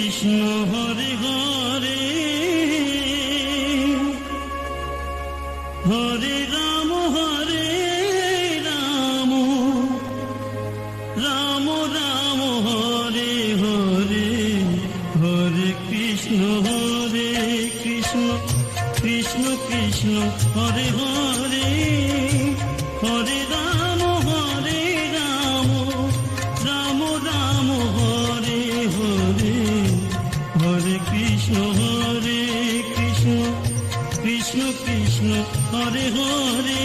Krishna Hare Hare Hare Ram Ram Ram Hare Hare Hare Krishna Krishna Krishna Hare Hare Hare Ram Ram Ram Hare Hare Hare Krishna Krishna Krishna Hare Hare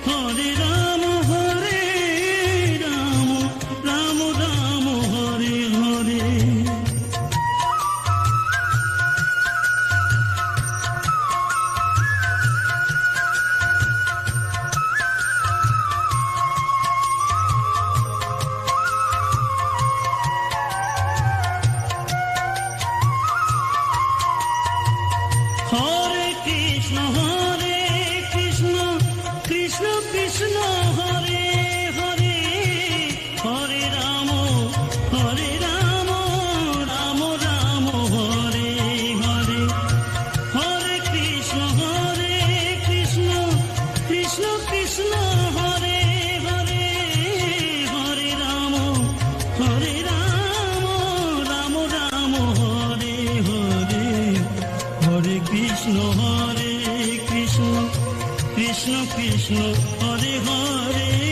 Hare Ram Ram Ram Hare Hare. Hare Krishna Krishna Krishna Hare Hare Hare Ram Ram Ram Hare Hare Hare Krishna Krishna Krishna Hare Hare Hare Ram Ram Ram Hare Hare Hare Krishna Krishna Krishna Hare Hare